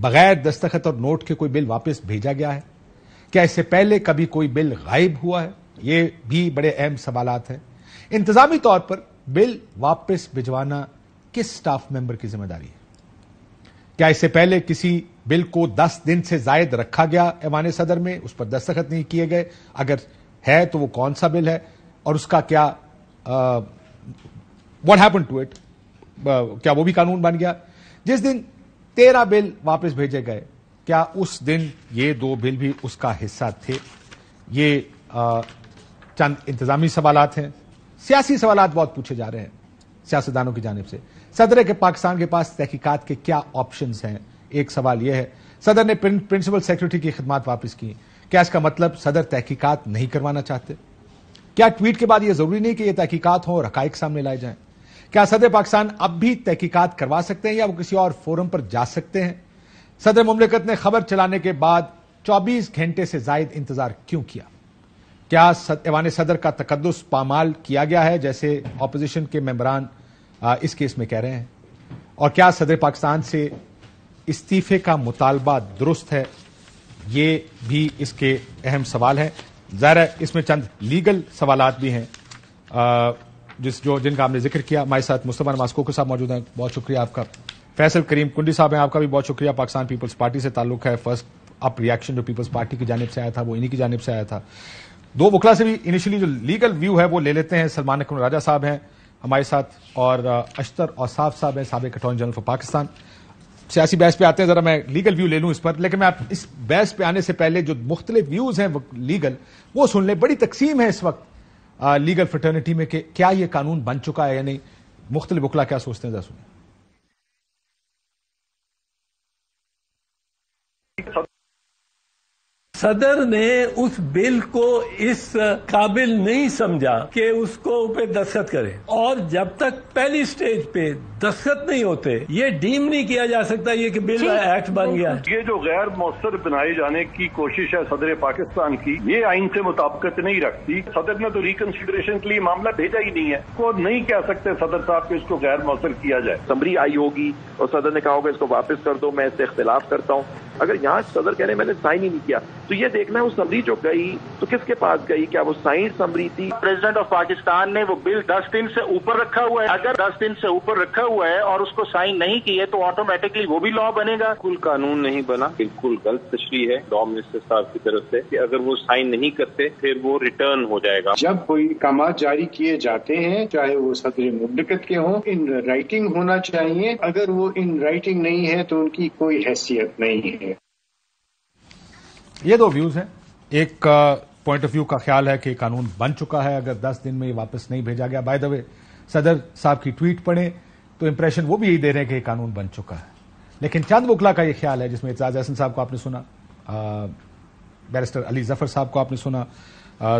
بغیر دستخط اور نوٹ کے کوئی بل واپس بھیجا گیا ہے؟ کیا اس سے پہلے کبھی کوئی بل غائب ہوا ہے؟ یہ بھی بڑے اہم سوالات ہیں۔ انتظامی طور پر بل واپس بھجوانا کس سٹاف ممبر کی ذمہ داری ہے؟ کیا اس سے پہلے کسی بل کو 10 دن سے زائد رکھا گیا ایوان صدر میں، اس پر دستخط نہیں کیے گئے؟ اگر ہے تو وہ کون سا بل ہے اور اس کا کیا واٹ ہیپن ٹو اٹ، کیا وہ بھی قانون بن گیا؟ جس دن 13 بل واپس بھیجے گئے، کیا اس دن یہ 2 بل بھی اس کا حصہ تھے؟ یہ چند انتظامی سوالات ہیں۔ سیاسی سوالات بہت پوچھے جا رہے ہیں سیاستدانوں کی جانب سے۔ صدر کے پاکستان کے پاس تحقیقات کے کیا آپشنز ہیں؟ ایک سوال یہ ہے، صدر نے پرنسپل سیکرٹری کی خدمات واپس کی، کیا اس کا مطلب صدر تحقیقات نہیں کروانا چاہتے؟ کیا ٹویٹ کے بعد یہ ضروری نہیں کہ یہ تحقیقات ہوں اور حقائق سامنے لائے جائیں؟ کیا صدر پاکستان اب بھی تحقیقات کروا سکتے ہیں یا وہ کسی اور فورم پر جا سکتے ہیں؟ صدر مملکت نے خبر چلانے کے بعد 24 گھنٹے سے زائد انتظار کیوں کیا؟ کیا ایوان صدر کا تقدس پامال کیا گیا ہے جیسے اپوزیشن کے ممبران اس کیس میں کہہ رہے ہیں؟ اور کیا صدر پاکستان سے استعفے کا مطالبہ درست ہے؟ یہ بھی اس کے اہم سوال ہیں۔ ظاہر ہے اس میں چند لیگل سوالات بھی ہیں جن کا ہم نے ذکر کیا۔ ہمارے ساتھ مصطفیٰ نواز کوکو صاحب موجود ہیں، بہت شکریہ آپ کا۔ فیصل کریم کنڈی صاحب ہیں، آپ کا بھی بہت شکریہ۔ پاکستان پیپلز پارٹی سے تعلق ہے، فرسٹ اپ ریئیکشن جو پیپلز پارٹی کی جانب سے آیا تھا وہ انہی کی جانب سے آیا تھا۔ 2 وکلا سے بھی انیشلی جو لیگل ویو ہے وہ لے لیتے ہیں۔ سلمان اکرم راجہ صاحب ہیں ہمارے ساتھ اور اشتر اوصاف صاحب ہیں، سابق اٹارنی جنرل فار پاکستان۔ سیاسی بحث پہ آتے ہیں، ذرا میں لیگل ویو لے لوں اس پر، لیکن میں اس بحث پہ آنے سے پہلے جو مختلف ویوز ہیں لیگل وہ سن لیں۔ بڑی تقسیم ہے اس وقت لیگل فرٹرنیٹی میں کہ کیا یہ قانون بن چکا ہے یا نہیں۔ مختلف وکلا کیا سوچتے ہیں، ذرا سنیں۔ صدر نے اس بل کو اس قابل نہیں سمجھا کہ اس کو پہ دستخط کرے، اور جب تک پہلی سٹیج پہ دستخط نہیں ہوتے یہ ڈیم نہیں کیا جا سکتا یہ کہ بل ایکٹ بن گیا۔ یہ جو غیر مؤثر بنائے جانے کی کوشش ہے صدر پاکستان کی، یہ آئین سے مطابقت نہیں رکھتی۔ صدر نے تو ریکنسیڈریشن کے لیے معاملہ بھیجا ہی نہیں ہے، کو نہیں کہہ سکتے صدر صاحب کہ اس کو غیر مؤثر کیا جائے۔ اسمبلی آئی ہوگی اور صدر نے کہا ہوگا اس کو واپس کر دو، میں اس سے اختلاف کرتا ہوں۔ اگر یہاں صدر کہہ رہے میں نے سائن ہی نہیں کیا تو یہ دیکھنا ہے وہ اسمبلی جو گئی تو کس کے پاس گئی، کیا وہ سائن اسمبلی تھی؟ پریزیڈنٹ آف پاکستان نے وہ بل 10 دن سے اوپر رکھا ہوا ہے، اگر 10 دن سے اوپر رکھا ہوا ہے اور اس کو سائن نہیں کیے تو آٹومیٹکلی وہ بھی لا بنے گا۔ بالکل قانون نہیں بنا، بالکل غلط تشریح ہے لا منسٹر صاحب کی طرف سے کہ اگر وہ سائن نہیں کرتے پھر وہ ریٹرن ہو جائے گا۔ جب کوئی احکامات جاری کیے جاتے ہیں چاہے وہ صدر مملکت کے ہوں، ان رائٹنگ ہونا چاہیے، اگر وہ ان رائٹنگ نہیں ہے تو ان کی کوئی حیثیت نہیں ہے۔ یہ 2 ویوز ہیں۔ ایک پوائنٹ آف ویو کا خیال ہے کہ قانون بن چکا ہے اگر 10 دن میں یہ واپس نہیں بھیجا گیا۔ بائی دا وے صدر صاحب کی ٹویٹ پڑھیں تو امپریشن وہ بھی یہی دے رہے ہیں کہ یہ قانون بن چکا ہے، لیکن چند وکلا کا یہ خیال ہے جس میں اعتزاز احسن صاحب کو آپ نے سنا، بیرسٹر علی ظفر صاحب کو آپ نے سنا،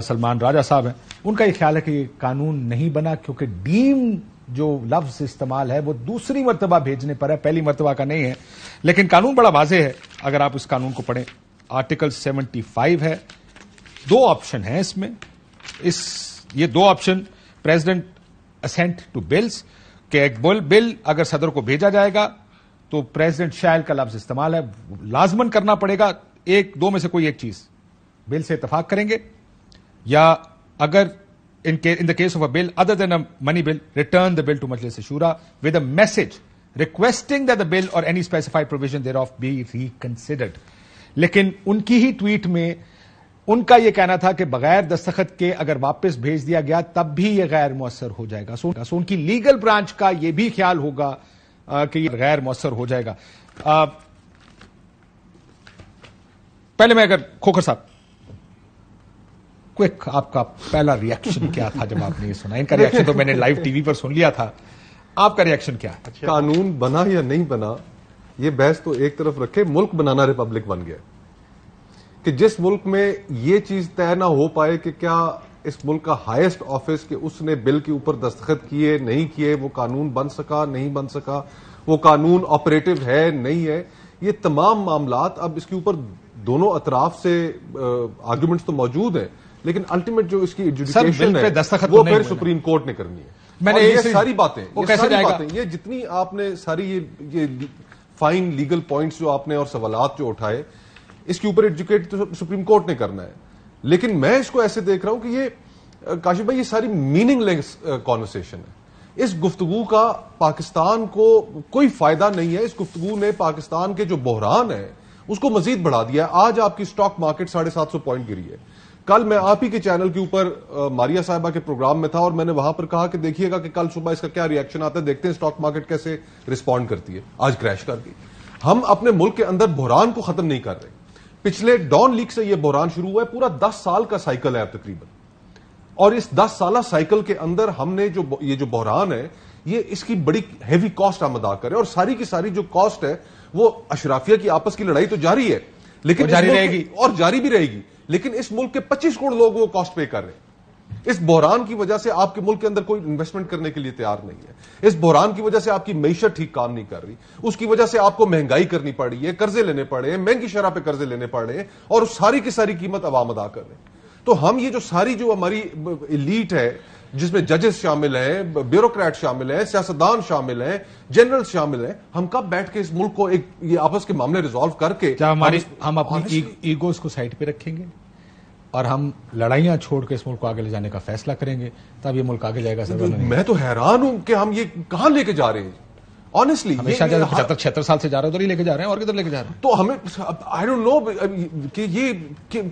سلمان راجہ صاحب ہیں، ان کا یہ خیال ہے کہ یہ قانون نہیں بنا کیونکہ ڈیم جو لفظ استعمال ہے وہ دوسری مرتبہ بھیجنے پر ہے، پہلی مرتبہ کا نہیں ہے۔ لیکن قانون بڑا واضح ہے اگر آپ اس قانون کو پڑھیں۔ آرٹیکل 75 ہے، 2 آپشن ہیں اس میں۔ یہ 2 option president ascent to bills کہ ایک بل اگر صدر کو بھیجا جائے گا تو پریزیڈنٹ شائل کا لفظ استعمال ہے، لازمن کرنا پڑے گا، 2 میں سے کوئی ایک چیز، بل سے اتفاق کریں گے یا اگر in the case of a bill other than a money bill return the bill to Majlis Shura with a message requesting that the bill or any specified provision thereof be reconsidered۔ لیکن ان کی ہی tweet میں ان کا یہ کہنا تھا کہ بغیر دستخط کے اگر واپس بھیج دیا گیا تب بھی یہ غیر مؤثر ہو جائے گا۔ سو ان کی لیگل برانچ کا یہ بھی خیال ہوگا کہ یہ غیر مؤثر ہو جائے گا۔ پہلے میں اگر کھوکھر صاحب کوئک آپ کا پہلا ریئیکشن کیا تھا جب آپ نے یہ سنا؟ ان کا ریئیکشن تو میں نے لائیو ٹی وی پر سن لیا تھا، آپ کا ریئیکشن کیا ہے؟ قانون بنا یا نہیں بنا یہ بحث تو ایک طرف رکھے، ملک بنانا ریپبلک بن گیا کہ جس ملک میں یہ چیز طے نہ ہو پائے کہ کیا اس ملک کا ہائیسٹ آفس کہ اس نے بل کے اوپر دستخط کیے نہیں کیے، وہ قانون بن سکا نہیں بن سکا، وہ قانون آپریٹو ہے نہیں ہے، یہ تمام معاملات اب اس کے اوپر دونوں اطراف سے آرگومنٹس تو موجود ہیں، لیکن الٹیمیٹ جو اس کی ایڈجوڈیکیشن ہے وہ پھر سپریم کورٹ نے کرنی ہے۔ میں نے یہ ساری باتیں یہ جتنی آپ نے ساری یہ فائن لیگل پوائنٹس جو آپ نے اور سوالات جو اٹھائے، اس کے اوپر ایجوکیٹ تو سپریم کورٹ نے کرنا ہے. لیکن میں اس کو ایسے دیکھ رہا ہوں کہ یہ کاشف بھائی یہ ساری میننگ لیس کانورسیشن ہے. اس گفتگو کا پاکستان کو کوئی فائدہ نہیں ہے. اس گفتگو نے پاکستان کے جو بحران ہے اس کو مزید بڑھا دیا ہے. آج آپ کی اسٹاک مارکیٹ 750 پوائنٹ گری ہے. کل میں آپ ہی کے چینل کے اوپر ماریا صاحبہ کے پروگرام میں تھا اور میں نے وہاں پر کہا کہ دیکھیے گا کہ کل صبح اس کا کیا ری ایکشن آتا ہے، دیکھتے ہیں اسٹاک مارکیٹ کیسے رسپونڈ کرتی ہے. آج کریش کر گئی. ہم اپنے ملک کے اندر بحران کو ختم نہیں کر رہے. پچھلے ڈان لیک سے یہ بحران شروع ہوا ہے، پورا 10 سال کا سائیکل ہے اب تقریباً، اور اس 10 سالہ سائیکل کے اندر ہم نے یہ جو بحران ہے یہ اس کی بڑی ہیوی کاسٹ ہم ادا کریں، اور ساری کی ساری جو کاسٹ ہے وہ اشرافیہ کی آپس کی لڑائی تو جاری ہے لیکن جاری رہے گی اور جاری بھی رہے گی، لیکن اس ملک کے 25 کروڑ لوگ وہ کاسٹ پے کر رہے ہیں. اس بحران کی وجہ سے آپ کے ملک کے اندر کوئی انویسٹمنٹ کرنے کے لیے تیار نہیں ہے. اس بحران کی وجہ سے آپ کی معیشت ٹھیک کام نہیں کر رہی. اس کی وجہ سے آپ کو مہنگائی کرنی پڑ رہی ہے، قرضے لینے پڑے ہیں، مہنگی شرح پہ قرضے لینے پڑ رہے ہیں، اور ساری کی ساری قیمت عوام ادا کر رہے ہیں. تو ہم یہ جو ساری جو ہماری ایلیٹ ہے جس میں ججز شامل ہیں، بیوروکریٹ شامل ہیں، سیاستدان شامل ہیں، جنرل شامل ہیں، ہم کب بیٹھ کے اس ملک کو ایک یہ آپس کے معاملے ریزالو کر کے ہم اپنی ایگوز کو سائڈ پہ رکھیں گے اور ہم لڑائیاں چھوڑ کے اس ملک کو آگے لے جانے کا فیصلہ کریں گے تب یہ ملک آگے جائے گا. میں تو حیران ہوں کہ ہم یہ کہاں لے کے جا رہے ہیں. آنیسٹلی ہمیشہ 75-76 سال سے جا رہے ہیں ادھر ہی لے کے جا رہے ہیں، اور کدھر لے کے جا رہے ہیں. تو ہمیں آئی ڈونٹ نو کہ یہ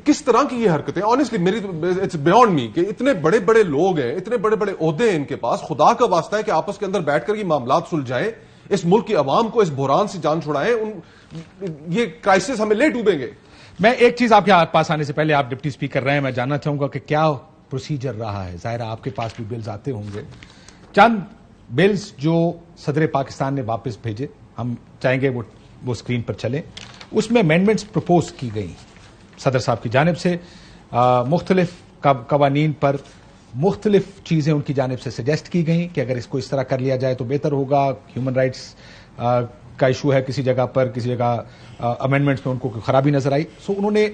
کس طرح کی یہ حرکتیں. آنیسٹلی میری اٹس بیونڈ می کہ اتنے بڑے بڑے لوگ ہیں، اتنے بڑے بڑے عہدے ہیں ان کے پاس. خدا کا واسطہ ہے کہ آپس کے اندر بیٹھ کر یہ معاملات سلجھائیں، اس ملک کی عوام کو اس بحران سے جان چھڑائیں. یہ کرائسس ہمیں لے ڈوبیں گے. میں ایک چیز آپ کے پاس آنے سے پہلے، آپ ڈپٹی اسپیکر رہے ہیں، میں جاننا چاہوں گا کہ کیا پروسیجر رہا ہے. ظاہر آپ کے پاس بھی بلز آتے ہوں گے. چند بلز جو صدر پاکستان نے واپس بھیجے، ہم چاہیں گے وہ اسکرین پر چلیں. اس میں امینڈمنٹس پروپوز کی گئی صدر صاحب کی جانب سے. مختلف قوانین پر مختلف چیزیں ان کی جانب سے سجیسٹ کی گئیں کہ اگر اس کو اس طرح کر لیا جائے تو بہتر ہوگا. ہیومن رائٹس کا ایشو ہے کسی جگہ پر، کسی جگہ امینڈمنٹس میں ان کو خرابی نظر آئی. سو انہوں نے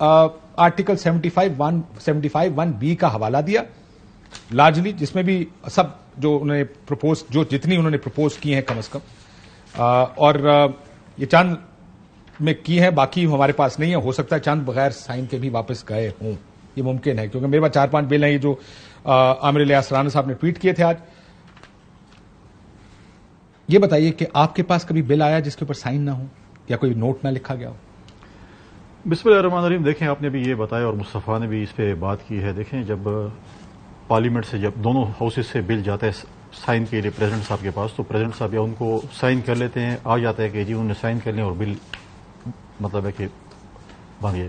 آرٹیکل 75(1)(b) کا حوالہ دیا لارجلی، جس میں بھی سب جو انہوں نے پروپوز، جتنی انہوں نے پروپوز کی ہیں کم از کم، اور یہ چند میں کی ہیں، باقی ہمارے پاس نہیں ہے. ہو سکتا ہے چند بغیر سائن کے بھی واپس گئے ہوں، یہ ممکن ہے، کیونکہ میرے پاس 4-5 بل ہیں یہ جو عامر الیاس رانا صاحب نے ٹویٹ کیے تھے آج. یہ بتائیے کہ آپ کے پاس کبھی بل آیا جس کے اوپر سائن نہ ہو یا کوئی نوٹ نہ لکھا گیا ہو؟ بسم اللہ الرحمن الرحیم. دیکھیں آپ نے بھی یہ بتایا اور مصطفیٰ نے بھی اس پہ بات کی ہے. دیکھیں جب پارلیمنٹ سے جب دونوں ہاؤسز سے بل جاتا ہے سائن کے لیے پریزیڈنٹ صاحب کے پاس، تو پریزیڈنٹ صاحب یا ان کو سائن کر لیتے ہیں، آ جاتا ہے کہ جی انہوں نے سائن کر لیں اور بل مطلب ہے کہ بن گئے.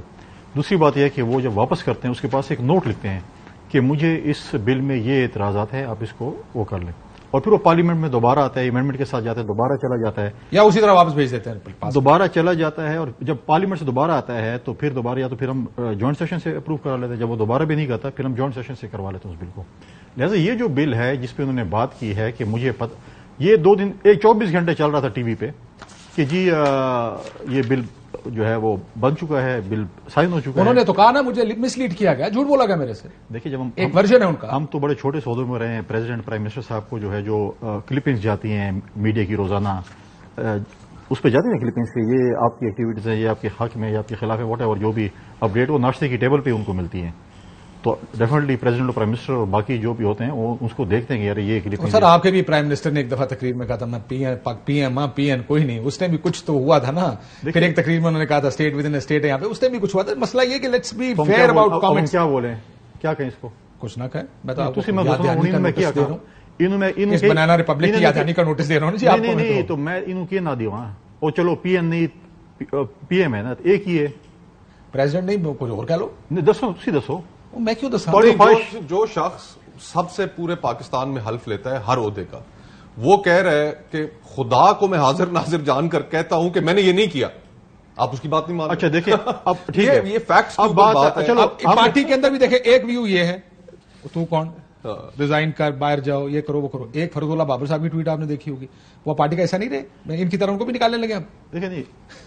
دوسری بات یہ ہے کہ وہ جب واپس کرتے ہیں اس کے پاس ایک نوٹ لکھتے ہیں کہ مجھے اس بل میں یہ اعتراضات ہیں، آپ اس کو وہ کر لیں، اور پھر وہ پارلیمنٹ میں دوبارہ آتا ہے، ایمینڈمنٹ کے ساتھ جاتا ہے، دوبارہ چلا جاتا ہے یا اسی طرح واپس بھیج دیتے ہیں، دوبارہ چلا جاتا ہے. اور جب پارلیمنٹ سے دوبارہ آتا ہے تو پھر دوبارہ یا تو پھر ہم جوائنٹ سیشن سے اپروو کرا لیتے ہیں، جب وہ دوبارہ بھی نہیں کرتا پھر ہم جوائنٹ سیشن سے کروا لیتے ہیں اس بل کو. لہٰذا یہ جو بل ہے جس پہ انہوں نے بات کی ہے کہ مجھے یہ 2 دن 24 گھنٹے چل رہا تھا ٹی وی پہ کہ جی یہ بل جو ہے وہ بن چکا ہے، بل سائن ہو چکا ہے. انہوں نے تو کہا نا مجھے مس لیڈ کیا گیا، جھوٹ بولا گیا میرے سے. دیکھیے جب ایک ورژن ہے ان کا، ہم تو بڑے چھوٹے عہدوں میں رہے ہیں. پریزیڈنٹ پرائم منسٹر صاحب کو جو ہے جو کلپنگز جاتی ہیں میڈیا کی روزانہ، اس پہ جاتی ہیں کلپنگز کہ یہ آپ کی ایکٹیویٹیز ہیں، یہ آپ کے حق میں یا آپ کے خلاف ہے، واٹ ایور جو بھی اپڈیٹ وہ ناشتے کی ٹیبل پہ ان کو ملتی ہیں. تو ڈیفینیٹلی پریزیڈنٹ اور پرائم منسٹر اور باقی جو بھی ہوتے ہیں وہ اس کو دیکھتے ہیں کہ یار یہ کلپنگ. سر آپ کے بھی پرائم منسٹر نے ایک دفعہ تقریر میں کہا تھا میں پی ایم کوئی نہیں، اس نے بھی کچھ تو ہوا تھا نا. پھر ایک تقریر میں انہوں نے کہا تھا اسٹیٹ ود ان اسٹیٹ ہے یہاں پہ، اس نے بھی کچھ ہوا تھا. مسئلہ یہ کہ let's be fair about comments. کیا بولیں، کیا کہیں اس کو، کچھ نہ کہیں. میں تو انہوں بنانا ریپبلک کی یادداشت کا نوٹس دے رہا ہوں جی آپ کو. نہیں تو میں انہوں کی نہ دیوں اور چلو پی ایم نہیں پی ایم ہے نا، ایک ہی ہے پریزیڈنٹ نہیں، کچھ اور کہہ لو. دسو تھی دسو میں کیوں دسا. جو شخص سب سے پورے پاکستان میں حلف لیتا ہے ہر عہدے کا، وہ کہہ رہا ہے کہ خدا کو میں حاضر ناظر جان کر کہتا ہوں کہ میں نے یہ نہیں کیا، آپ اس کی بات نہیں مان. اچھا دیکھیں اب ٹھیک ہے، یہ فیکٹس کی بات ہے. چلو پارٹی کے اندر بھی دیکھیں ایک ویو یہ ہے تو کون ریزائن کر باہر جاؤ یہ کرو وہ کرو. ایک فرض اللہ بابر صاحب کی ٹویٹ آپ نے دیکھی ہوگی، وہ پارٹی کا ایسا نہیں رہے، ان کی طرح ان کو بھی نکالنے لگے. آپ دیکھیں نہیں، انہوں نے انہوں نے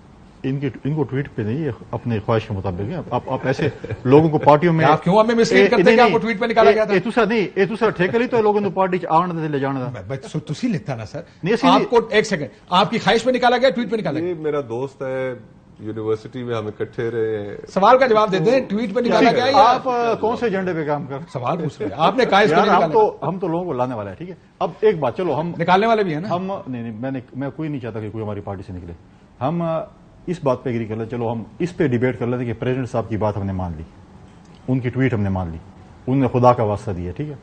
انہوں نے انہوں نے انہوں نے انہوں نے انہوں نے انہوں نے انہوں نے انہوں نے انہوں نے انہوں نے انہوں نے انہوں نے انہوں نے انہوں نے انہوں نے انہوں نے انہوں نے ان کو ٹویٹ پہ نہیں، اپنے خواہش کے مطابق ہے. آپ ایسے لوگوں کو پارٹیوں میں آپ کیوں ہمیں مسلیڈ کرتے ہیں کہ آپ کو ٹویٹ پہ نکالا گیا تھا؟ یہ دوسرا ٹھیکہ تو لوگوں نے پارٹی آن دے لے جانا تھا. تسی لکھتا نا سر، آپ کو ایک سیکنڈ، آپ کی خواہش پہ نکالا گیا، ٹویٹ پہ نکالا گیا؟ میرا دوست ہے، یونیورسٹی میں ہم اکٹھے رہے. سوال کا جواب دیتے ہیں، ٹویٹ پہ نکالا گیا یا آپ کون سے ایجنڈے پہ کام کر سوال پوچھ رہے ہیں؟ آپ نے کہا اس کو نہیں نکالا. ہم تو لوگوں کو لانے والا ہے. ٹھیک ہے، اب ایک بات، چلو ہم نکالنے والے بھی ہیں نا. ہم نہیں، میں کوئی نہیں چاہتا کہ کوئی ہماری پارٹی سے نکلے. ہم اس بات پہ ایگری کر لیں، چلو ہم اس پہ ڈیبیٹ کر لیتے کہ پریزیڈنٹ صاحب کی بات ہم نے مان لی، ان کی ٹویٹ ہم نے مان لی، انہوں نے خدا کا واسطہ دیا. ٹھیک ہے،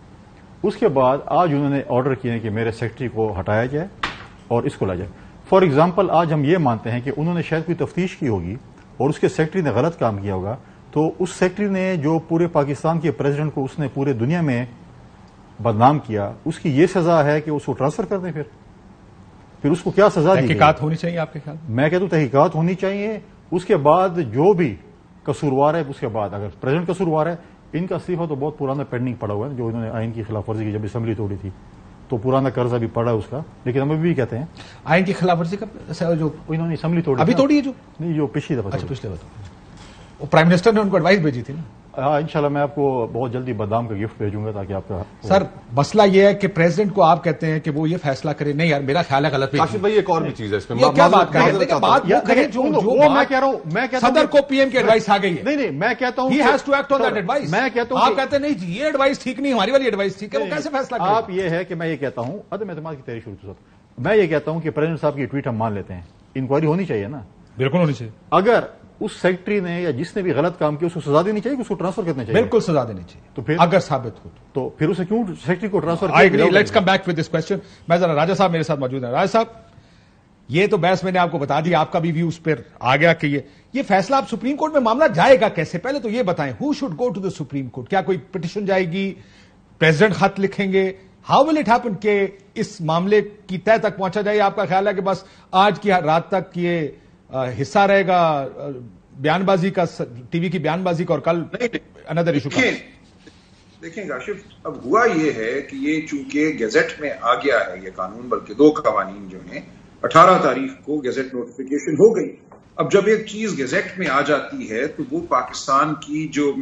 اس کے بعد آج انہوں نے آرڈر کیے کہ میرے سیکرٹری کو ہٹایا جائے اور اس کو لایا جائے. فار ایگزامپل آج ہم یہ مانتے ہیں کہ انہوں نے شاید کوئی تفتیش کی ہوگی اور اس کے سیکرٹری نے غلط کام کیا ہوگا، تو اس سیکرٹری نے جو پورے پاکستان کے پریزیڈنٹ کو اس نے پورے دنیا میں بدنام کیا، اس کی یہ سزا ہے کہ اس کو ٹرانسفر کر دیں. پھر اس کو کیا سزا دی؟ تحقیقات ہونی چاہیے آپ کے خیال میں کہتا ہوں تحقیقات ہونی چاہیے. اس کے بعد جو بھی قصوروار ہے، اس کے بعد اگر پریزیڈنٹ قصوروار ہے، ان کا استعفیٰ تو بہت پرانا پینڈنگ پڑا ہوا ہے، جو انہوں نے آئین کی خلاف ورزی کی جب اسمبلی توڑی تھی تو پرانا قرضہ بھی پڑا ہے اس کا. لیکن ہم ابھی بھی کہتے ہیں آئین کی خلاف ورزی کا جو انہوں نے اسمبلی توڑی، ابھی توڑی ہے جو نہیں، جو پچھلی دفعہ. اچھا پچھلے بات، وہ پرائم منسٹر نے ان کو ایڈوائس بھیجی تھی نا. ہاں انشاءاللہ میں آپ کو بہت جلدی بادام کا گفٹ بھیجوں گا تاکہ آپ کا. سر مسئلہ یہ ہے کہ پریزیڈنٹ کو آپ کہتے ہیں کہ وہ یہ فیصلہ کرے. نہیں یار میرا خیال ہے غلط ہے. کاشف بھائی ایک اور بھی چیز ہے اس میں، کیا بات کریں، بات وہ کریں جو میں کہہ رہا ہوں، صدر کو پی ایم کی ایڈوائس آ گئی ہے. نہیں میں کہتا ہوں he has to act on that advice. میں کہتا ہوں آپ کہتے ہیں نہیں جی یہ ایڈوائس ٹھیک نہیں، ہماری والی ایڈوائس ٹھیک ہے، وہ کیسے فیصلہ کریں؟ آپ یہ ہے کہ میں یہ کہتا ہوں، عدم اعتماد کی تحریک شروع صاحب، میں یہ کہتا ہوں کہ پریزیڈنٹ صاحب کی ٹویٹ ہم مان لیتے ہیں، انکوائری ہونی چاہیے نا. بالکل ہونی چاہیے. اگر اس سیکرٹری نے یا جس نے بھی غلط کام کیا اس کو سزا دینی چاہیے کہ اس کو ٹرانسفر کرنا چاہیے؟ بالکل سزا دینی چاہیے. تو پھر اگر ثابت ہو تو پھر اسے کیوں سیکرٹری کو ٹرانسفر کیا؟ Let's come back with this question. میں ذرا راجہ صاحب میرے ساتھ موجود ہیں. راجہ صاحب یہ تو بحث میں نے آپ کو بتا دیا، آپ کا بھی ویو اس پر آ گیا کہ یہ فیصلہ اب سپریم کورٹ میں معاملہ جائے گا کیسے؟ پہلے تو یہ بتائیں، who should go to the supreme court? کیا کوئی پٹیشن جائے گی، پریزیڈنٹ خط لکھیں گے؟ ہاؤ ول اٹ ہیپن کہ اس معاملے کی تہہ تک پہنچا جائے؟ آپ کا خیال ہے کہ بس آج کی رات تک یہ حصہ رہے گا بیان بازی کا، ٹی وی کی بیان بازی کا، اور کل اندر ایشو کا؟ دیکھیں کاشف، اب ہوا یہ ہے کہ یہ چونکہ گیزٹ میں آ گیا ہے یہ قانون، بلکہ دو قوانین جو ہیں 18 تاریخ کو گیزٹ نوٹیفیکیشن ہو گئی. اب جب ایک چیز گیزٹ میں آ جاتی ہے تو وہ پاکستان کی جو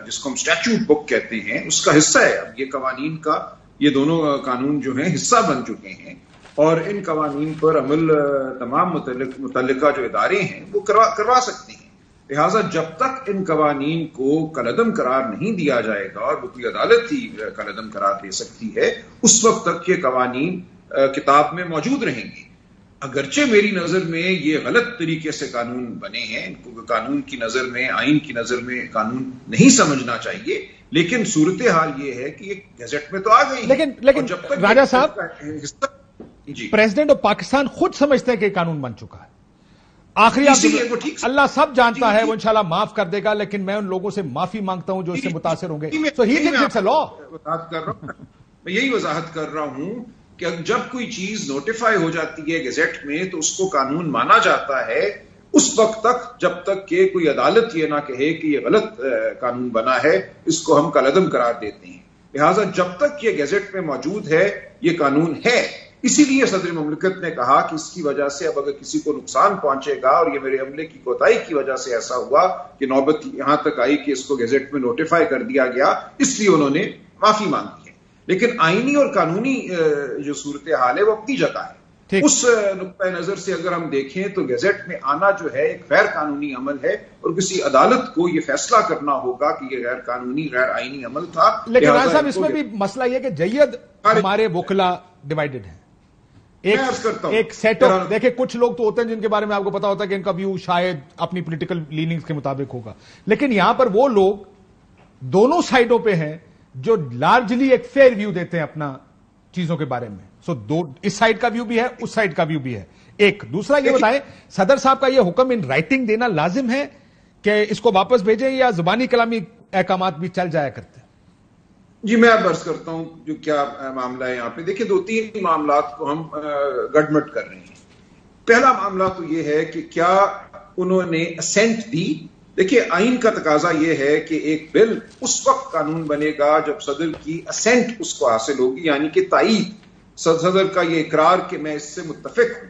جس کو ہم اسٹیچوٹ بک کہتے ہیں اس کا حصہ ہے. اب یہ قوانین کا، یہ دونوں قانون جو ہیں حصہ بن چکے ہیں اور ان قوانین پر عمل تمام متعلقہ جو ادارے ہیں وہ کروا سکتے ہیں. لہٰذا جب تک ان قوانین کو کالعدم قرار نہیں دیا جائے گا، اور وہ کوئی عدالت ہی کالعدم قرار دے سکتی ہے، اس وقت تک یہ قوانین کتاب میں موجود رہیں گے. اگرچہ میری نظر میں یہ غلط طریقے سے قانون بنے ہیں، ان کو قانون کی نظر میں، آئین کی نظر میں قانون نہیں سمجھنا چاہیے، لیکن صورتحال یہ ہے کہ یہ گیزٹ میں تو آ گئی. لیکن جب تک راجہ صاحب، جی پریزیڈنٹ آف پاکستان خود سمجھتے ہیں کہ قانون بن چکا ہے. آخری اللہ سب جانتا ہے، وہ انشاءاللہ معاف کر دے گا، لیکن میں ان لوگوں سے معافی مانگتا ہوں جو اس سے متاثر ہوں گے. So he thinks it's a law. میں یہی وضاحت کر رہا ہوں کہ جب کوئی چیز نوٹیفائی ہو جاتی ہے گیزٹ میں تو اس کو قانون مانا جاتا ہے اس وقت تک جب تک کہ کوئی عدالت یہ نہ کہے کہ یہ غلط قانون بنا ہے، اس کو ہم کالعدم قرار دیتے ہیں. لہٰذا جب تک یہ گیزٹ میں موجود ہے یہ قانون ہے. اسی لیے صدر مملکت نے کہا کہ اس کی وجہ سے اب اگر کسی کو نقصان پہنچے گا اور یہ میرے عملے کی کوتاہی کی وجہ سے ایسا ہوا کہ نوبت یہاں تک آئی کہ اس کو گیزٹ میں نوٹیفائی کر دیا گیا، اس لیے انہوں نے معافی مانگی ہے. لیکن آئینی اور قانونی جو صورتحال ہے وہ اپنی جگہ ہے. اس نقطۂ نظر سے اگر ہم دیکھیں تو گیزٹ میں آنا جو ہے ایک غیر قانونی عمل ہے اور کسی عدالت کو یہ فیصلہ کرنا ہوگا کہ یہ غیر قانونی غیر آئینی عمل تھا. لیکن راج صاحب اس میں بھی مسئلہ یہ کہ جید ہمارے وکلا ڈیوائیڈڈ ہیں. ایک سیٹ آف دیکھیں کچھ لوگ تو ہوتے ہیں جن کے بارے میں آپ کو پتا ہوتا ہے کہ ان کا ویو شاید اپنی پولیٹیکل لیننگز کے مطابق ہوگا، لیکن یہاں پر وہ لوگ دونوں سائڈوں پہ ہیں جو لارجلی ایک فیئر ویو دیتے ہیں اپنا چیزوں کے بارے میں. سو اس سائڈ کا ویو بھی ہے، اس سائڈ کا ویو بھی ہے. ایک دوسرا یہ بتائیں، صدر صاحب کا یہ حکم ان رائٹنگ دینا لازم ہے کہ اس کو واپس بھیجیں یا زبانی کلامی احکامات بھی چل جایا کرتے ہیں؟ جی میں عرض کرتا ہوں جو کیا معاملہ ہے یہاں پہ. دیکھیں دو تین معاملات کو ہم گڈمٹ کر رہے ہیں. پہلا معاملہ تو یہ ہے کہ کیا انہوں نے اسینٹ دی. دیکھیں آئین کا تقاضا یہ ہے کہ ایک بل اس وقت قانون بنے گا جب صدر کی اسینٹ اس کو حاصل ہوگی، یعنی کہ تائید، صدر کا یہ اقرار کہ میں اس سے متفق ہوں.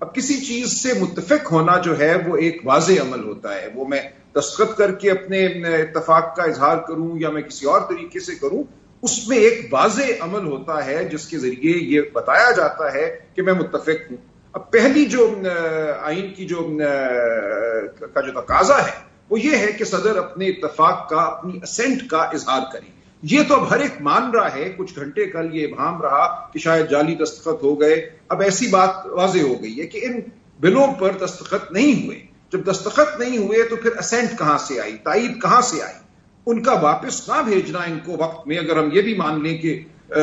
اب کسی چیز سے متفق ہونا جو ہے وہ ایک واضح عمل ہوتا ہے، وہ میں دستخط کر کے اپنے اتفاق کا اظہار کروں یا میں کسی اور طریقے سے کروں، اس میں ایک واضح عمل ہوتا ہے جس کے ذریعے یہ بتایا جاتا ہے کہ میں متفق ہوں۔ اب پہلی جو آئین کی جو تقاضا ہے وہ یہ ہے کہ صدر اپنے اتفاق کا، اپنی اسینٹ کا اظہار کرے۔ یہ تو اب ہر ایک مان رہا ہے، کچھ گھنٹے کل یہ ابہام رہا کہ شاید جعلی دستخط ہو گئے، اب ایسی بات واضح ہو گئی ہے کہ ان بلوں پر دستخط نہیں ہوئے۔ جب دستخط نہیں ہوئے تو پھر اسینٹ کہاں سے آئی، تائید کہاں سے آئی؟ ان کا واپس نہ بھیجنا ان کو وقت میں، اگر ہم یہ بھی مان لیں کہ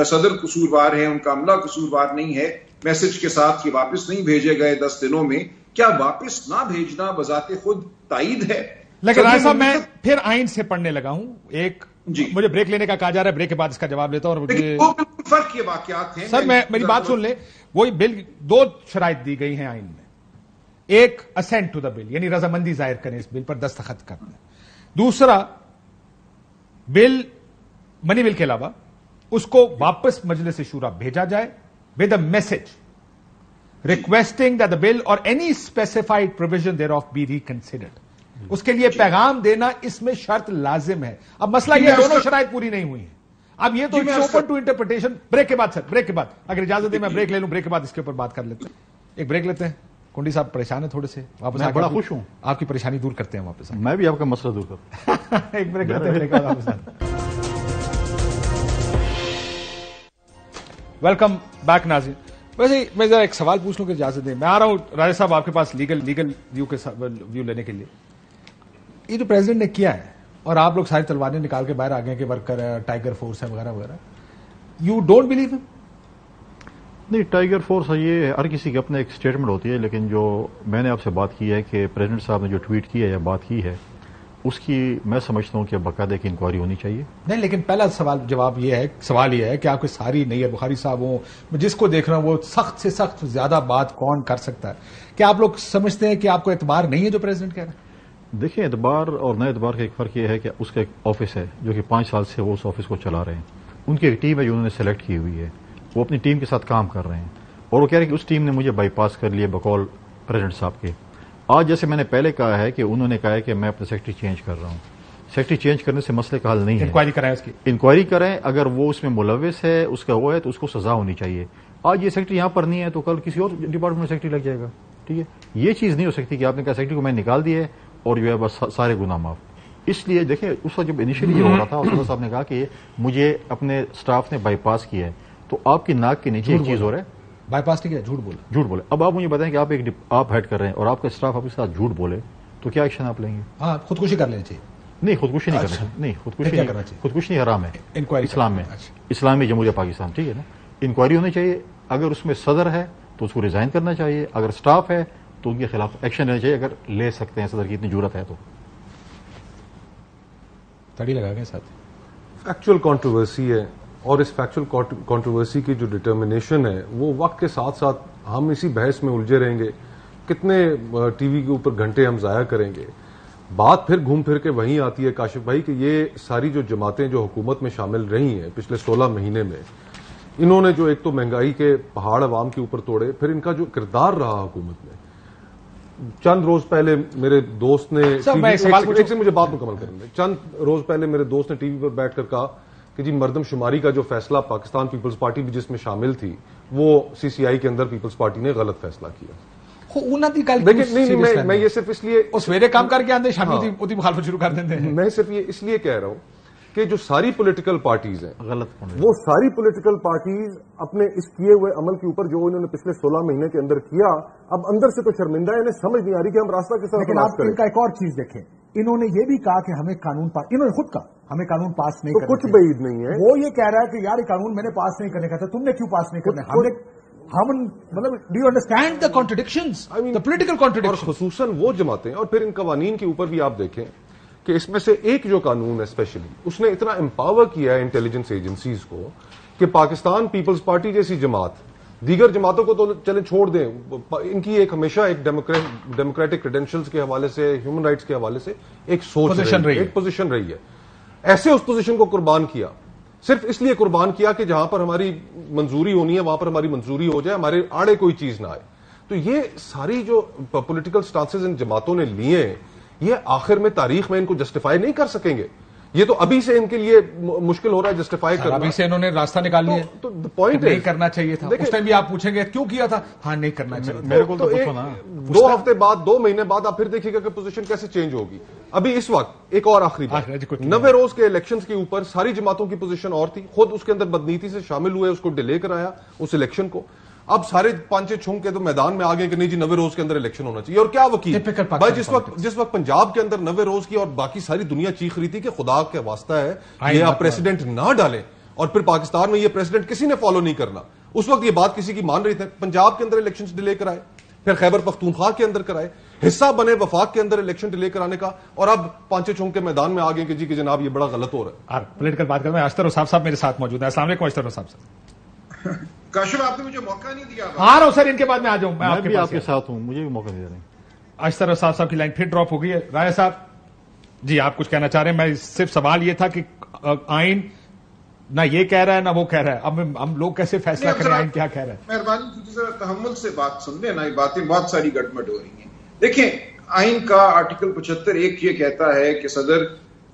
صدر قصوروار ہے، ان کا عملہ قصوروار نہیں ہے، میسج کے ساتھ کہ واپس نہیں بھیجے گئے 10 دنوں میں، کیا واپس نہ بھیجنا بذات خود تائید ہے؟ لیکن راجہ صاحب میں پھر آئین سے پڑھنے لگا ہوں، ایک جی مجھے بریک لینے کا کہا جا رہا ہے، بریک کے بعد اس کا جواب لیتا ہوں۔ اور بالکل فرق کے واقعات ہیں سر، میری بات سن لیں، وہی بل 2 شرائط دی گئی ہیں آئین میں، ایک اسینٹ ٹو دا بل یعنی رضامندی ظاہر کریں اس بل پر، دستخط کرنا، دوسرا بل منی بل کے علاوہ اس کو واپس مجلس شورا بھیجا جائے with a message requesting that the bill or any specified provision thereof be reconsidered, اس کے لیے پیغام دینا اس میں شرط لازم ہے۔ اب مسئلہ یہ دونوں شرائط پوری نہیں ہوئی ہیں، اب یہ تو اوپن ٹو انٹرپریٹیشن۔ بریک کے بعد سر، بریک کے بعد اگر اجازت دیں میں بریک لے لوں، بریک کے بعد اس کے اوپر بات کر لیتے ہیں، ایک بریک لیتے ہیں۔ کنڈی صاحب پریشان ہیں تھوڑے سے، واپس بڑا خوش ہوں، آپ کی پریشانی دور کرتے ہیں واپس، میں بھی آپ کا مسئلہ دور کرتا ہوں۔ ایک بریک لیتے ہیں، بریک کے بعد واپس۔ ویلکم بیک ناظرین۔ ویسے میں ذرا ایک سوال پوچھ لوں کہ اجازت دیں، میں آ رہا ہوں راجہ صاحب آپ کے پاس لیگل ویو لینے کے لیے۔ یہ جو پریزیڈنٹ نے کیا ہے اور آپ لوگ ساری تلواریں نکال کے باہر آ گئے کہ ورکر ہے، ٹائیگر فورس ہے وغیرہ وغیرہ، یو ڈونٹ بلیو ہم؟ نہیں، ٹائیگر فورس یہ ہر کسی کی اپنے ایک اسٹیٹمنٹ ہوتی ہے، لیکن جو میں نے آپ سے بات کی ہے کہ پریزیڈنٹ صاحب نے جو ٹویٹ کیا ہے یا بات کی ہے، اس کی میں سمجھتا ہوں کہ باقاعدہ ایک انکوائری ہونی چاہیے۔ نہیں، لیکن پہلا سوال یہ ہے کہ آپ کے ساری نہیں ہے بخاری صاحب ہوں، جس کو دیکھ رہا ہوں وہ سخت سے سخت زیادہ بات کون کر سکتا ہے؟ کیا آپ لوگ سمجھتے ہیں کہ آپ کو اعتبار نہیں ہے جو پریزیڈنٹ کہہ رہا ہے؟ دیکھیں، اعتبار اور نئے اعتبار کا ایک فرق یہ ہے کہ اس کا ایک آفس ہے جو کہ 5 سال سے وہ اس آفس کو چلا رہے ہیں، ان کی ایک ٹیم ہے جو انہوں نے سلیکٹ کی ہوئی ہے، وہ اپنی ٹیم کے ساتھ کام کر رہے ہیں، اور وہ کہہ رہے ہیں کہ اس ٹیم نے مجھے بائی پاس کر لیا بقول پریزیڈنٹ صاحب کے۔ آج جیسے میں نے پہلے کہا ہے کہ انہوں نے کہا ہے کہ میں اپنا سیکرٹری چینج کر رہا ہوں، سیکرٹری چینج کرنے سے مسئلے کا حل نہیں ہے، انکوائری کرائیں اس کی، انکوائری کریں، اگر وہ اس میں ملوث ہے، اس کا وہ ہے تو اس کو سزا ہونی چاہیے۔ آج یہ سیکرٹری یہاں پر نہیں ہے تو کل کسی اور ڈپارٹمنٹ میں سیکرٹری لگ جائے گا، ٹھیک ہے؟ یہ چیز نہیں ہو سکتی کہ آپ نے کہا سیکرٹری کو میں نکال دیے اور جو ہے بس سارے گناہ معاف۔ اس لیے دیکھیں، اس وقت جب انیشلی یہ ہو رہا تھا اور صدر صاحب نے کہا کہ مجھے اپنے سٹاف نے بائی پاس کیا ہے، تو آپ کی ناک کے نیچے ایک چیز ہو رہا ہے، بائی پاس نہیں کیا، جھوٹ بولے۔ اب آپ مجھے بتائیں کہ آپ ہیڈ کر رہے ہیں اور آپ کا اسٹاف آپ کے ساتھ جھوٹ بولے تو کیا ایکشن آپ لیں گے؟ ہاں، خودکشی کر لینی چاہیے۔ نہیں، خودکشی نہیں کرنا چاہیے، نہیں خودکشی حرام ہے انکوائری اسلام میں، اسلامی جمہوریہ پاکستان، ٹھیک ہے نا؟ انکوائری ہونی چاہیے، اگر اس میں صدر ہے تو اس کو ریزائن کرنا چاہیے، اگر اسٹاف ہے تو ان کے خلاف ایکشن لینا چاہیے، اگر لے سکتے ہیں صدر کی اتنی جرات ہے تو۔ تڑی لگا گئے ساتھ فیکچوئل کنٹروورسی ہے، اور اس فیکچوئل کنٹروورسی کی جو ڈٹرمنیشن ہے وہ وقت کے ساتھ ساتھ ہم اسی بحث میں الجھے رہیں گے، کتنے ٹی وی کے اوپر گھنٹے ہم ضائع کریں گے۔ بات پھر گھوم پھر کے وہیں آتی ہے کاشف بھائی کہ یہ ساری جو جماعتیں جو حکومت میں شامل رہی ہیں پچھلے 16 مہینے میں، انہوں نے جو ایک تو مہنگائی کے پہاڑ عوام کے اوپر توڑے، پھر ان کا جو کردار رہا حکومت میں۔ چند روز پہلے میرے دوست نے مجھے بات مکمل کرنے دیں، چند روز پہلے میرے دوست نے ٹی وی پر بیٹھ کر کہا کہ جی مردم شماری کا جو فیصلہ پاکستان پیپلز پارٹی بھی جس میں شامل تھی، وہ سی سی آئی کے اندر پیپلز پارٹی نے غلط فیصلہ کیا۔ میں یہ صرف اس لیے سویرے کام کر کے آتے شامل ہوتی مخالفت شروع کر دیتے ہیں، میں صرف یہ اس لیے کہہ رہا ہوں کہ جو ساری پولیٹیکل پارٹیز ہیں غلط، وہ ساری پولیٹیکل پارٹیز اپنے اس کیے ہوئے عمل کے اوپر جو انہوں نے پچھلے 16 مہینے کے اندر کیا، اب اندر سے تو شرمندہ ہے، انہیں سمجھ نہیں آ رہی کہ ہم راستہ کس طرح تلاش کریں۔ ان کا ایک اور چیز دیکھیں، انہوں نے یہ بھی کہا کہ ہمیں قانون پاس، انہوں نے خود کہا ہمیں قانون پاس نہیں کرنا، کچھ بعید نہیں ہے، وہ یہ کہہ رہا ہے کہ یار یہ قانون میں نے پاس نہیں کرنے کا تھا، تم نے کیوں پاس نہیں کرنا؟ ہم مطلب do you understand the contradictions, the political contradiction, اور خصوصاً وہ جماعتیں، اور پھر ان قوانین کے اوپر بھی آپ دیکھیں کہ اس میں سے ایک جو قانون ہے اسپیشلی، اس نے اتنا امپاور کیا ہے انٹیلیجنس ایجنسیز کو کہ پاکستان پیپلز پارٹی جیسی جماعت، دیگر جماعتوں کو تو چلیں چھوڑ دیں، ان کی ایک ہمیشہ ایک ڈیموکریٹک کریڈینشلز کے حوالے سے، ہیومن رائٹس کے حوالے سے ایک سوچ ایک پوزیشن رہی ہے، ایسے اس پوزیشن کو قربان کیا، صرف اس لیے قربان کیا کہ جہاں پر ہماری منظوری ہونی ہے وہاں پر ہماری منظوری ہو جائے، ہمارے آڑے کوئی چیز نہ آئے۔ تو یہ ساری جو پولیٹیکل سٹانسز ان جماعتوں نے لیے ہیں یہ آخر میں تاریخ میں ان کو جسٹیفائی نہیں کر سکیں گے. یہ تو ابھی سے ان کے لیے مشکل ہو رہا ہے جسٹیفائی کرنا. ابھی سے انہوں نے راستہ نکال لیا. تو پوائنٹ نہیں کرنا چاہیے تھا. اس ٹائم بھی آپ پوچھیں گے کیوں کیا تھا, ہاں نہیں کرنا چاہیے. میرے کو تو 2 ہفتے بعد 2 مہینے بعد آپ پھر دیکھیے گا کہ پوزیشن کیسے چینج ہوگی. ابھی اس وقت ایک اور آخری بات, 90 روز کے الیکشنز کے اوپر ساری جماعتوں کی پوزیشن اور تھی. خود اس کے اندر بدنیتی سے شامل ہوئے, اس کو ڈیلے کرایا اس الیکشن کو. اب سارے 5-6 چھونک کے تو میدان میں آ گئے کہ نہیں جی 90 روز کے اندر الیکشن ہونا چاہیے. اور کیا وکیل بھائی جس وقت پنجاب کے اندر 90 روز کی اور باقی ساری دنیا چیخ رہی تھی کہ خدا کا واسطہ ہے یہ آپ پریسیڈنٹ نہ ڈالیں, اور پھر پاکستان میں یہ پریسیڈنٹ کسی نے فالو نہیں کرنا, اس وقت یہ بات کسی کی مان رہی تھی. پنجاب کے اندر الیکشن ڈیلے کرائے, پھر خیبر پختونخوا کے اندر کرائے, حصہ بنے وفاق کے اندر الیکشن ڈیلے کرانے کا, اور اب 5-6 چھونک کے میدان میں آ گئے کہ جی کہ جناب یہ بڑا غلط ہو رہا ہے. پولیٹیکل بات کریں. اشتر رساب صاحب میرے ساتھ موجود ہیں. السلام علیکم اشتر رساب صاحب. کاشف آپ نے مجھے موقع نہیں دیا. آ رہا ہوں سر, ان کے بعد میں آ جاؤں. میں آپ کے ساتھ ہوں, مجھے بھی موقع دے رہے ہیں. اشتر رساب صاحب کی لائن پھر ڈراپ ہو گئی ہے. رایا صاحب جی آپ کچھ کہنا چاہ رہے ہیں؟ میں صرف سوال یہ تھا کہ آئین نہ یہ کہہ رہا ہے نہ وہ کہہ رہا ہے, اب ہم لوگ کیسے فیصلہ کریں آئین کیا کہہ رہا ہے؟ مہربانی کیجیے ذرا تحمل سے بات سن لینا, یہ باتیں بہت ساری گڑبڑ ہو رہی ہیں. دیکھیں آئین کا آرٹیکل 75(1) یہ کہتا ہے کہ صدر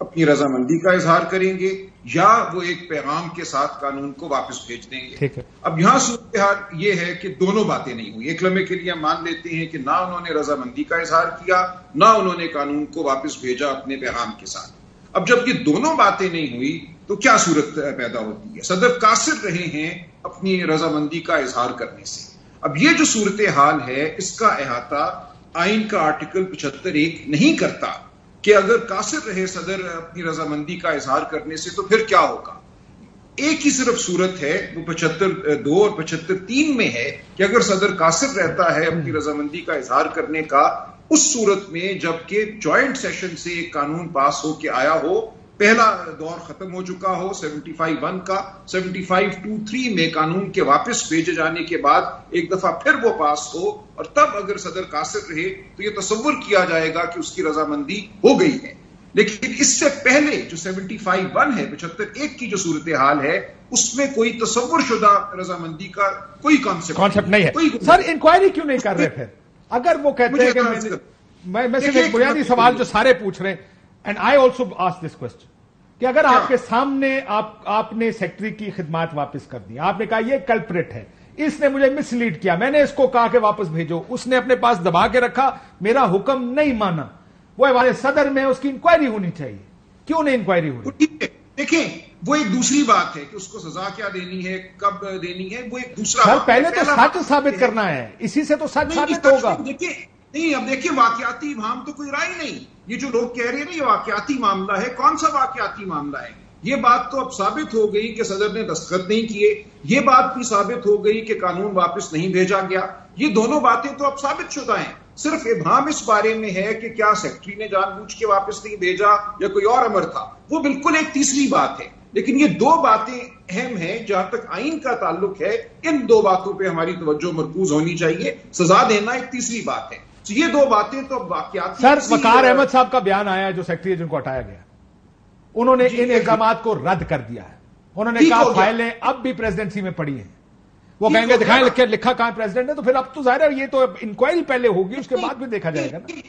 اپنی رضامندی کا اظہار کریں گے یا وہ ایک پیغام کے ساتھ قانون کو واپس بھیج دیں گے. اب یہاں صورتحال یہ ہے کہ دونوں باتیں نہیں ہوئی. ایک لمحے کے لیے ہم مان لیتے ہیں کہ نہ انہوں نے رضامندی کا اظہار کیا نہ انہوں نے قانون کو واپس بھیجا اپنے پیغام کے ساتھ. اب جب یہ دونوں باتیں نہیں ہوئی تو کیا صورت پیدا ہوتی ہے؟ صدر قاصر رہے ہیں اپنی رضامندی کا اظہار کرنے سے. اب یہ جو صورتحال ہے اس کا احاطہ آئین کا آرٹیکل 75(1) نہیں کرتا کہ اگر قاصر رہے صدر اپنی رضامندی کا اظہار کرنے سے تو پھر کیا ہوگا. ایک ہی صرف صورت ہے, وہ 75(2) اور 75(3) میں ہے کہ اگر صدر قاصر رہتا ہے اپنی رضامندی کا اظہار کرنے کا اس صورت میں جبکہ جوائنٹ سیشن سے ایک قانون پاس ہو کے آیا ہو, پہلا دور ختم ہو چکا ہو 75(1) کا, 75(2)(3) میں قانون کے واپس بھیجے جانے کے بعد ایک دفعہ پھر وہ پاس ہو, اور تب اگر صدر قاصر رہے تو یہ تصور کیا جائے گا کہ اس کی رضامندی ہو گئی ہے. لیکن اس سے پہلے جو 75(1) ہے, 75(1) کی جو صورتحال ہے, اس میں کوئی تصور شدہ رضامندی کا کوئی کانسیپٹ نہیں ہے. سر انکوائری کیوں نہیں کر رہے پھر؟ اگر وہ کہتے ہیں کہ میں صرف ایک بنیادی سوال جو سارے پوچھ رہے ہیں, and I also ask this question, کہ اگر آپ کے سامنے آپ نے سیکٹری کی خدمات واپس کر دی, آپ نے کہا یہ کلپریٹ ہے, اس نے مجھے مس لیڈ کیا, میں نے اس کو کہا کہ واپس بھیجو, اس نے اپنے پاس دبا کے رکھا, میرا حکم نہیں مانا, وہ ہمارے صدر میں اس کی انکوائری ہونی چاہیے. کیوں نہیں انکوائری ہو رہی؟ دیکھیں وہ ایک دوسری بات ہے کہ اس کو سزا کیا دینی ہے, کب دینی ہے, وہ ایک دوسرا سر پہلے تو سچ ثابت کرنا ہے, اسی سے تو سچ ثابت ہوگا. نہیں اب دیکھیے واقعاتی ابہام تو کوئی رائے نہیں. یہ جو لوگ کہہ رہے ہیں نا یہ واقعاتی معاملہ ہے, کون سا واقعاتی معاملہ ہے؟ یہ بات تو اب ثابت ہو گئی کہ صدر نے دستخط نہیں کیے, یہ بات بھی ثابت ہو گئی کہ قانون واپس نہیں بھیجا گیا. یہ دونوں باتیں تو اب ثابت شدہ ہیں. صرف ابہام اس بارے میں ہے کہ کیا سیکٹری نے جان بوجھ کے واپس نہیں بھیجا یا کوئی اور امر تھا, وہ بالکل ایک تیسری بات ہے. لیکن یہ دو باتیں اہم ہیں جہاں تک آئین کا تعلق ہے, ان دو باتوں پہ ہماری توجہ مرکوز ہونی چاہیے. سزا دینا ایک تیسری بات ہے. یہ دو باتیں تو واقعات. سر وقار احمد صاحب کا بیان آیا جو سیکٹری جن کو ہٹایا گیا, انہوں نے ان الزامات کو رد کر دیا ہے. انہوں نے کہا فائلیں اب بھی پریزیڈنسی میں پڑی ہیں. وہ کہیں گے دکھائیں لکھا کہاں پریزیڈنٹ ہے, تو پھر اب تو ظاہر ہے یہ تو انکوائری پہلے ہوگی, اس کے بعد بھی دیکھا جائے گا نا.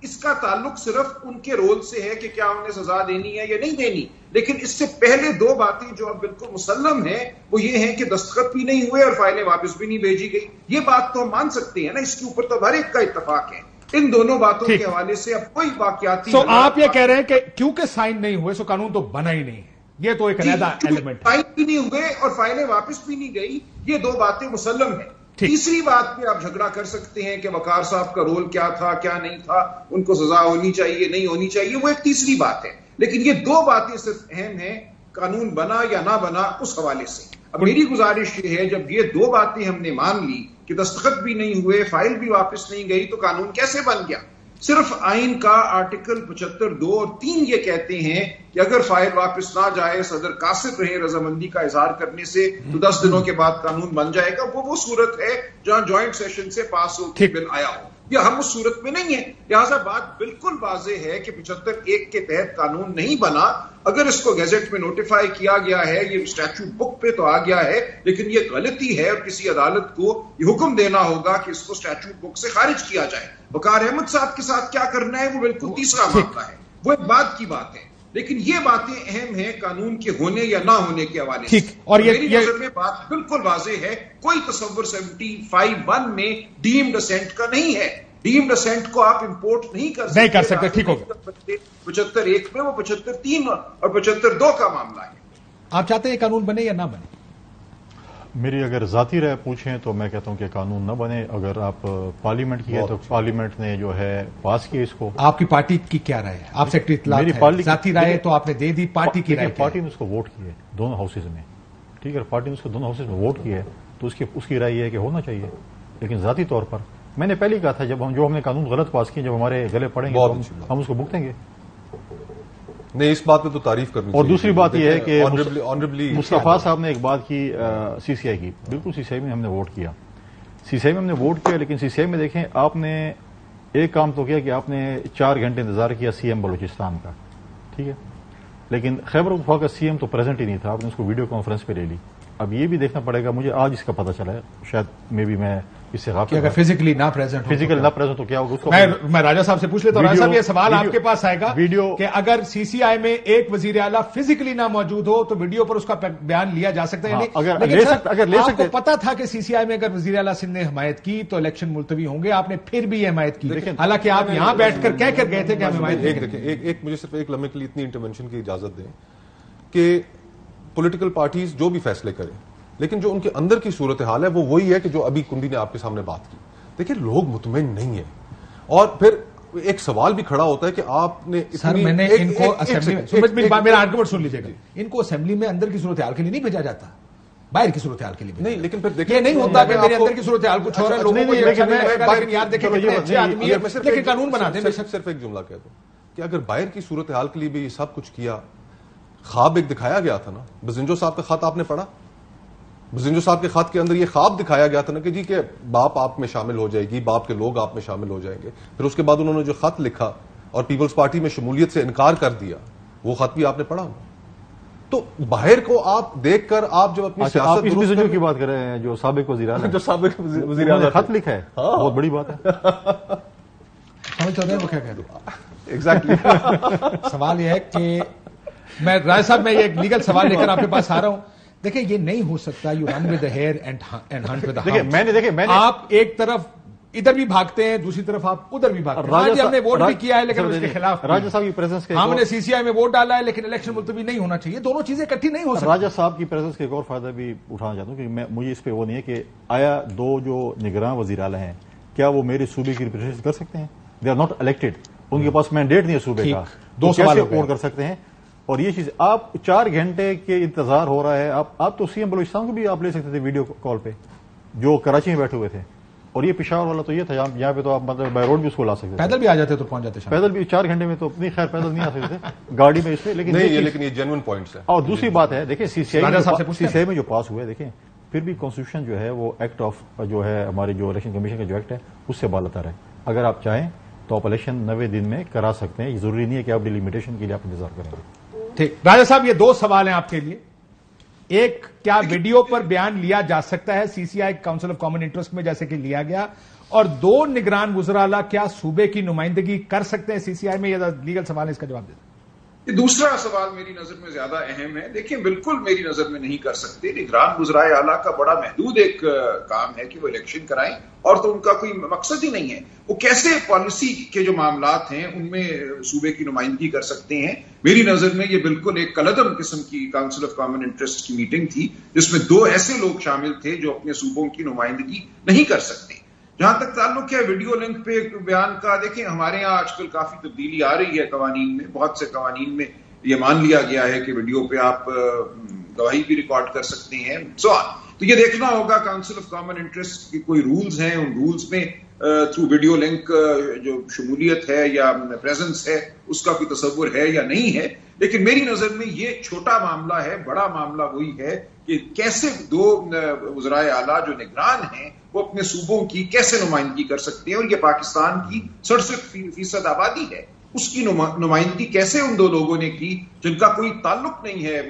اس کا تعلق صرف ان کے رول سے ہے کہ کیا انہیں سزا دینی ہے یا نہیں دینی. لیکن اس سے پہلے دو باتیں جو اب بالکل مسلم ہیں وہ یہ ہیں کہ دستخط بھی نہیں ہوئے اور فائلیں واپس بھی نہیں بھیجی گئی. یہ بات تو ہم مان سکتے ہیں نا, اس کے اوپر تو ہر ایک کا اتفاق ہے. ان دونوں باتوں کے حوالے سے اب کوئی واقعاتی آپ یہ کہہ رہے ہیں کہ کیونکہ سائن نہیں ہوئے سو قانون تو بنا ہی نہیں ہے. یہ تو ایک علیحدہ ایلیمنٹ ہے. سائن بھی نہیں ہوئے اور فائلیں واپس بھی نہیں گئی, یہ دو باتیں مسلم ہیں. تیسری بات پہ آپ جھگڑا کر سکتے ہیں کہ وقار صاحب کا رول کیا تھا کیا نہیں تھا, ان کو سزا ہونی چاہیے نہیں ہونی چاہیے, وہ ایک تیسری بات ہے. لیکن یہ دو باتیں صرف اہم ہیں, قانون بنا یا نہ بنا اس حوالے سے. اب میری گزارش یہ ہے جب یہ دو باتیں ہم نے مان لی کہ دستخط بھی نہیں ہوئے فائل بھی واپس نہیں گئی تو قانون کیسے بن گیا؟ صرف آئین کا آرٹیکل 75(2) اور 3 یہ کہتے ہیں کہ اگر فائل واپس نہ جائے, صدر قاصر رہے رضامندی کا اظہار کرنے سے, تو 10 دنوں کے بعد قانون بن جائے گا. وہ صورت ہے جہاں جوائنٹ سیشن سے پاس ہو کے بل آیا ہو. یا ہم اس صورت میں نہیں ہیں. لہٰذا بات بالکل واضح ہے کہ 75(1) کے تحت قانون نہیں بنا. اگر اس کو گیزٹ میں نوٹیفائی کیا گیا ہے، یہ اسٹیچوٹ بک پہ تو آ گیا ہے، لیکن یہ غلطی ہے اور کسی عدالت کو یہ حکم دینا ہوگا کہ اس کو اسٹیچوٹ بک سے خارج کیا جائے. وقار احمد صاحب کے ساتھ کیا کرنا ہے وہ بالکل تیسرا معاملہ ہے، وہ ایک بات کی بات ہے. لیکن یہ باتیں اہم ہیں قانون کے ہونے یا نہ ہونے کے حوالے سے. اور میری نظر میں بات بالکل واضح ہے، کوئی تصور 75(1) میں ڈیمڈ اسینٹ کا نہیں ہے. ڈیمڈ اسینٹ کو آپ امپورٹ نہیں کر سکتے. ٹھیک ہوگا. 75(1) میں وہ 75(3) اور 75(2) کا معاملہ ہے. آپ چاہتے ہیں قانون بنے یا نہ بنے؟ میری اگر ذاتی رائے پوچھیں تو میں کہتا ہوں کہ قانون نہ بنے. اگر آپ پارلیمنٹ کی ہے تو پارلیمنٹ نے جو ہے پاس کیا اس کو. آپ کی پارٹی کی کیا رائے ہے؟ آپ سیکرٹری اطلاع ہے، ذاتی رائے تو آپ نے دے دی، پارٹی کی رائے؟ پارٹی نے اس کو ووٹ کیا ہے دونوں ہاؤسز میں. ٹھیک ہے، پارٹی نے اس کو دونوں ہاؤسز میں ووٹ کیا ہے تو اس کی رائے یہ ہے کہ ہونا چاہیے. لیکن ذاتی طور پر میں نے پہلے ہی کہا تھا جب ہم نے قانون غلط پاس کیے، جب ہمارے گلے پڑیں گے ہم اس کو بھگتیں گے. نہیں، اس بات پہ تو تعریف کرنی اور دوسری بات یہ ہے کہ مصطفیٰ صاحب نے ایک بات کی سی سی آئی کی. بالکل سی سی آئی میں ہم نے ووٹ کیا، لیکن سی سی آئی میں دیکھیں آپ نے ایک کام تو کیا کہ آپ نے 4 گھنٹے انتظار کیا سی ایم بلوچستان کا. ٹھیک ہے، لیکن خیبر پختونخوا کا سی ایم تو پریزنٹ ہی نہیں تھا، آپ نے اس کو ویڈیو کانفرنس پہ لے لی. اب یہ بھی دیکھنا پڑے گا، مجھے آج اس کا پتہ چلا ہے، شاید میں اس سے غافل، اگر فزیکلی نہ پریزنٹ تو کیا ہوگا. اس کو میں راجہ صاحب سے پوچھ لیتا ہوں. راجہ صاحب یہ سوال آپ کے پاس آئے گا کہ اگر سی سی آئی میں ایک وزیر اعلیٰ فزیکلی نہ موجود ہو تو ویڈیو پر اس کا بیان لیا جا سکتا ہے. لیکن آپ کو پتا تھا کہ سی سی آئی میں اگر وزیر اعلیٰ سندھ نے حمایت کی تو الیکشن ملتوی ہوں گے، آپ نے پھر بھی یہ حمایت کی، حالانکہ آپ یہاں بیٹھ کر کہہ کر گئے تھے کہ ہم حمایت. ایک مجھے صرف ایک لمحے کے لیے اتنی انٹرونشن کی اجازت دیں کہ پولیٹیکل پارٹیز جو بھی فیصلے کریں، لیکن جو ان کے اندر کی صورتحال ہے وہ وہی ہے کہ جو ابھی کنڈی نے آپ کے سامنے بات کی. دیکھیں لوگ مطمئن نہیں ہیں، اور پھر ایک سوال بھی کھڑا ہوتا ہے کہ آپ نے سر میں نے ان کو اسمبلی میں میرا آرگومنٹ سن لیجیے گا، ان کو اسمبلی میں اندر کی صورتحال کے لیے نہیں بھیجا جاتا، باہر کی صورتحال کے لیے نہیں. لیکن پھر دیکھیں یہ نہیں ہوتا کہ میرے اندر کی صورتحال کچھ اور ہے، لوگوں کو یار دیکھیں کتنے اچھے آدمی ہیں لیکن قانون بنا دیں. میں صرف ایک جملہ کہہ دوں کہ اگر باہر کی صورتحال کے لیے بھی یہ سب کچھ کیا، خواب ایک دکھایا گیا تھا نا. بزنجو صاحب کا خط آپ نے پڑھا؟ بزنجو صاحب کے خط کے اندر یہ خواب دکھایا گیا تھا نا کہ جی کہ باپ آپ میں شامل ہو جائے گی، باپ کے لوگ آپ میں شامل ہو جائیں گے. پھر اس کے بعد انہوں نے جو خط لکھا اور پیپلز پارٹی میں شمولیت سے انکار کر دیا، وہ خط بھی آپ نے پڑھا. تو باہر کو آپ دیکھ کر آپ جب اپنی سیاست بزنجو کی بات کر رہے ہیں جو سابق وزیر اعلیٰ جو سابق وزیر اعلیٰ خط لکھا ہے، بہت بڑی بات ہے. سمجھ رہے ہیں وہ کیا کہہ دوں ایگزیکٹلی. سوال یہ ہے کہ میں رائے صاحب میں یہ ایک لیگل سوال لے کر آپ کے پاس آ رہا ہوں. دیکھیں یہ نہیں ہو سکتا you run with the hare and hunt with the hound. آپ ایک طرف ادھر بھی بھاگتے ہیں، دوسری طرف آپ ادھر بھی بھاگتے ہیں. ہم نے ووٹ بھی کیا ہے لیکن اس کے خلاف راجہ صاحب کی پریزنس ہم نے سی سی آئی میں ووٹ ڈالا ہے لیکن الیکشن ملتوی نہیں ہونا چاہیے. دونوں چیزیں اکٹھی نہیں ہو سکتی. راجہ صاحب کی پریزنس کے ایک اور فائدہ بھی اٹھانا چاہتا ہوں کہ مجھے اس پہ وہ نہیں ہے کہ آیا دو جو نگراں وزیر اعلیٰ ہیں کیا وہ میرے صوبے کی ریپرزینٹ کر سکتے ہیں؟ دے آر ناٹ الیکٹڈ، ان کے پاس مینڈیٹ نہیں ہے صوبے کا. دو سوال ووٹ کر سکتے ہیں. اور یہ چیز آپ 4 گھنٹے کے انتظار ہو رہا ہے. آپ تو سی ایم بلوچستان کو بھی آپ لے سکتے تھے ویڈیو کال پہ جو کراچی میں بیٹھے ہوئے تھے. اور یہ پشاور والا تو یہ تھا یہاں پہ تو آپ مطلب بائی روڈ بھی اس کو لا سکتے تھے. پیدل بھی آ جاتے تو پہنچ جاتے. پیدل بھی 4 گھنٹے میں تو نہیں، خیر پیدل نہیں آ سکتے تھے گاڑی میں اس میں. لیکن یہ جینوئن پوائنٹس ہے. اور دوسری بات ہے دیکھیں سی سی آئی میں جو پاس ہوا ہے، دیکھیں پھر بھی کانسٹیٹیوشن جو ہے وہ ایکٹ آف جو ہے ہماری جو الیکشن کمیشن کا جو ایکٹ ہے اس سے بالاتر ہے. اگر آپ چاہیں تو آپ الیکشن 90 دن میں کرا سکتے ہیں. یہ ضروری نہیں ہے کہ آپ ڈیلیمیٹیشن کے لیے آپ انتظار کریں گے. ٹھیک. راجہ صاحب یہ 2 سوال ہیں آپ کے لیے. ایک، کیا ویڈیو پر بیان لیا جا سکتا ہے سی سی آئی کاؤنسل آف کامن انٹرسٹ میں جیسے کہ لیا گیا؟ اور 2 نگران وزراء کیا صوبے کی نمائندگی کر سکتے ہیں سی سی آئی میں؟ یہ لیگل سوال ہے، اس کا جواب دے دیں. یہ دوسرا سوال میری نظر میں زیادہ اہم ہے. دیکھیں بالکل میری نظر میں نہیں کر سکتے. نگران وزرائے اعلیٰ کا بڑا محدود ایک کام ہے کہ وہ الیکشن کرائیں، اور تو ان کا کوئی مقصد ہی نہیں ہے. وہ کیسے پالیسی کے جو معاملات ہیں ان میں صوبے کی نمائندگی کر سکتے ہیں؟ میری نظر میں یہ بالکل ایک کلعدم قسم کی کاؤنسل آف کامن انٹرسٹ کی میٹنگ تھی جس میں 2 ایسے لوگ شامل تھے جو اپنے صوبوں کی نمائندگی نہیں کر سکتے. جہاں تک تعلق ہے ویڈیو لنک پہ بیان کا، دیکھیں ہمارے ہاں آج کل کافی تبدیلی آ رہی ہے قوانین میں. بہت سے قوانین میں یہ مان لیا گیا ہے کہ ویڈیو پہ آپ گواہی بھی ریکارڈ کر سکتے ہیں. تو یہ دیکھنا ہوگا کاؤنسل آف کامن انٹرسٹ کی کوئی رولز ہیں، ان رولز میں تھرو ویڈیو لنک جو شمولیت ہے یا پریزنس ہے اس کا کوئی تصور ہے یا نہیں ہے. لیکن میری نظر میں یہ چھوٹا معاملہ ہے. بڑا معاملہ وہی ہے کہ کیسے 2 وزرائے اعلیٰ جو نگران ہیں وہ وہ اپنے صوبوں کی کیسے نمائندگی کر سکتے ہیں، اور یہ پاکستان کی 67% آبادی ہے، اس کی نمائندگی کیسے ان دو لوگوں نے کی جن کا کوئی تعلق نہیں ہے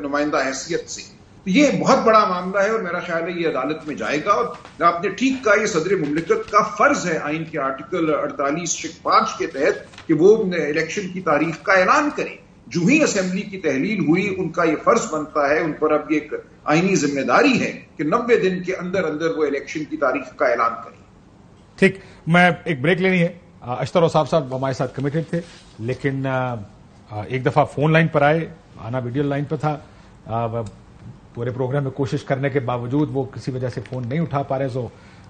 نمائندہ حیثیت سے. یہ بہت بڑا معاملہ ہے، اور میرا خیال ہے یہ عدالت میں جائے گا. اور آپ نے ٹھیک کہا، یہ صدر مملکت کا فرض ہے آئین کے آرٹیکل 48(5) کے تحت کہ وہ الیکشن کی تاریخ کا اعلان کریں. جو ہی اسمبلی کی تحلیل ہوئی ان کا یہ فرض بنتا ہے، ان پر اب یہ ایک آئینی ذمہ داری ہے کہ 90 دن کے اندر اندر وہ الیکشن کی تاریخ کا اعلان کریں. ٹھیک، میں ایک بریک لینی ہے. اشتر اوصاف صاحب ہمارے ساتھ کمیٹڈ تھے، لیکن ایک دفعہ فون لائن پر آئے، آنا ویڈیو لائن پہ تھا. پورے پروگرام میں کوشش کرنے کے باوجود وہ کسی وجہ سے فون نہیں اٹھا پا رہے، سو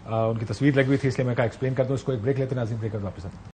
ان کی تصویر لگی ہوئی تھی، اس لیے میں کہا ایکسپلین کر دوں اس کو. ایک بریک لیتے ہیں ناظرین، بریک کر واپس آتے ہیں.